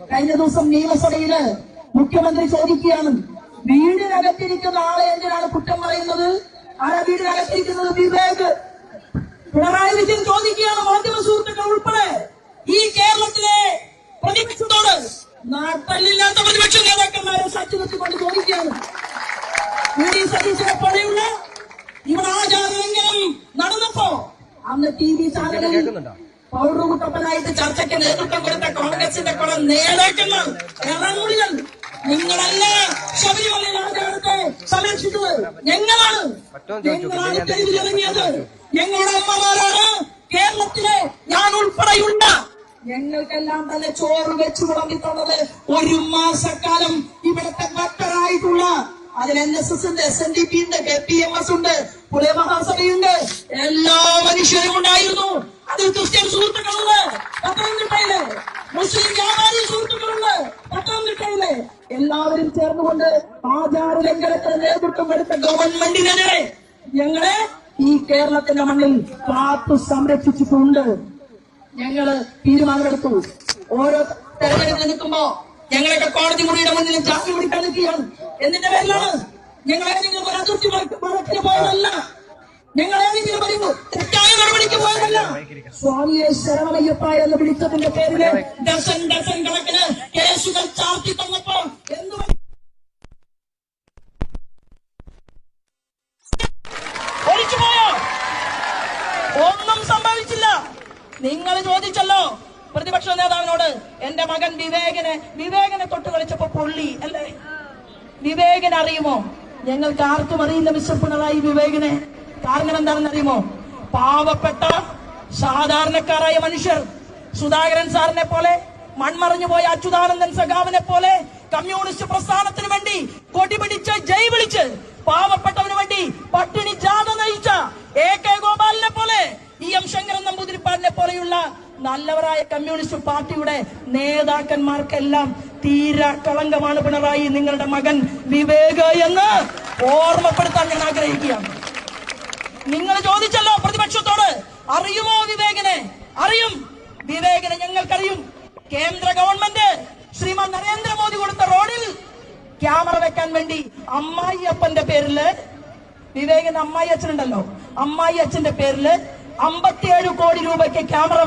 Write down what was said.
കഴിഞ്ഞ ദിവസം നിയമസഭയില് മുഖ്യമന്ത്രി ചോദിക്കുകയാണ്, വീടിനകത്തിരിക്കുന്ന ആളെ എന്തിനാണ് കുറ്റം പറയുന്നത്? ആരാ വീടിനകത്തിരിക്കുന്നത്? വിവേക്. പിണറായി വിജയൻ ചോദിക്കുകയാണ്, മാധ്യമ സുഹൃത്തുക്കൾ ഉൾപ്പെടെ ഈ കേരളത്തിലെ പ്രതിപക്ഷത്തോട്, നാട്ടല്ലില്ലാത്ത പ്രതിപക്ഷ നേതാക്കന്മാരെ സാക്ഷി നിർത്തിക്കൊണ്ട് ചോദിക്കുകയാണ്, വി.ഡി. സതീശനെ പോലെയുള്ള ഇവിടെ ആചാരലംഘനം നടന്നപ്പോ അന്ന് TV ചാനലിൽ പൗരകുട്ടപ്പനായിട്ട് ചർച്ചയ്ക്ക് നേതൃത്വം കൊടുത്ത കോൺഗ്രസിന്റെ കുറെ നേതാക്കന്മാർ ഇറങ്ങുള്ളികൾ, നിങ്ങളല്ല ശബരിമല ആചാരത്തെ സംരക്ഷിച്ചത്, ഞങ്ങളാണ് തെരുവിലിറങ്ങിയത്, ഞങ്ങളുടെ അമ്മമാരാണ് കേരളത്തിലെ ഞാൻ ഉൾപ്പെടെയുണ്ട്. ഞങ്ങൾക്കെല്ലാം തന്നെ ചോറ് വെച്ചു വിളമ്പിത്തുള്ളത് ഒരു മാസക്കാലം ഇവിടുത്തെ ഭക്തരായിട്ടുള്ള, അതിൽ NSS ഉണ്ട്, SNDP ഉണ്ട്, KPMS ഉണ്ട്, പുലയ മഹാസഭയുണ്ട്, എല്ലാ മനുഷ്യരും ഉണ്ടായിരുന്നു. അതിൽ ക്രിസ്ത്യൻ സുഹൃത്തുക്കളുണ്ട് പത്തനംതിട്ടയില്, മുസ്ലിം വ്യാപാരി സുഹൃത്തുക്കളുണ്ട് പത്തനംതിട്ടയില്. എല്ലാവരും ചേർന്നുകൊണ്ട് ആചാര ലംഘനത്തിന് നേതൃത്വം എടുത്ത ഗവൺമെന്റിനെതിരെ ഞങ്ങളെ ഈ കേരളത്തിന്റെ മണ്ണിൽ കാത്തു സംരക്ഷിച്ചിട്ടുണ്ട്. ഞങ്ങള് തീരുമാനമെടുത്തു. ഓരോ തെരഞ്ഞെടുപ്പ് നിൽക്കുമ്പോ ഞങ്ങളൊക്കെ കോടതി മുറിയുടെ മുന്നിൽ ജാമ്യം വിളിക്കാൻ നിൽക്കുകയാണ്. എന്തിന്റെ പേരിലാണ്? ഞങ്ങളേതെങ്കിലും ഒരു അതിർത്തി മറക്കിന് പോയതല്ല, ഞങ്ങളേതെങ്കിലും പറയുന്നു തെറ്റായ നടപടിക്ക് പോയതല്ല. സ്വാമിയെ ശരണമയ്യപ്പ എന്ന് വിളിച്ചതിന്റെ പേരില് ഡസൻ കണക്കിന് കേസുകൾ ചാർത്തി തന്നപ്പോ എന്ത് ഒഴിച്ചുപോയോ? ഒന്നും സംഭവിച്ചില്ല. നിങ്ങൾ ചോദിച്ചല്ലോ പ്രതിപക്ഷ നേതാവിനോട്, എന്റെ മകൻ വിവേകനെ തൊട്ട് കളിച്ചപ്പോ പൊള്ളി അല്ലേ? വിവേകനെ അറിയുമോ? ഞങ്ങൾക്ക് ആർക്കും അറിയില്ല മിസ്റ്റർ പിണറായി വിവേകനെ. കാരണം എന്താണെന്ന് അറിയുമോ? പാവപ്പെട്ട സാധാരണക്കാരായ മനുഷ്യർ, സുധാകരൻ സാറിനെ പോലെ, മൺമറഞ്ഞു പോയ അച്യുതാനന്ദൻ സഖാവിനെ പോലെ, കമ്മ്യൂണിസ്റ്റ് പ്രസ്ഥാനത്തിന് വേണ്ടി കൊടിപിടിച്ച് ജയ് വിളിച്ച് പാവപ്പെട്ടവന് വേണ്ടി പട്ടിണി ജാഥ നയിച്ച AK ഗോപാലിനെ പോലെ, EM ശങ്കരൻ നമ്പൂതിരിപ്പാടിനെ പോലെയുള്ള നല്ലവരായ കമ്മ്യൂണിസ്റ്റ് പാർട്ടിയുടെ നേതാക്കന്മാർക്കെല്ലാം തീരെ കളങ്കമാണ് പിണറായി നിങ്ങളുടെ മകൻ വിവേക് എന്ന് ഓർമ്മപ്പെടുത്താൻ ഞാൻ ആഗ്രഹിക്കുകയാണ്. നിങ്ങൾ ചോദിച്ചല്ലോ പ്രതിപക്ഷത്തോട്, അറിയുമോ വിവേകനെ? അറിയും. വിവേകനെ ഞങ്ങൾക്കറിയും. കേന്ദ്ര ഗവൺമെന്റ് ശ്രീമാൻ നരേന്ദ്രമോദി കൊടുത്ത റോഡിൽ ക്യാമറ വെക്കാൻ വേണ്ടി അമ്മായി അപ്പന്റെ പേരില്, വിവേകന്റെ അമ്മായി അച്ഛനുണ്ടല്ലോ, അമ്മായി അച്ഛന്റെ പേരില് 57 കോടി രൂപയ്ക്ക് ക്യാമറ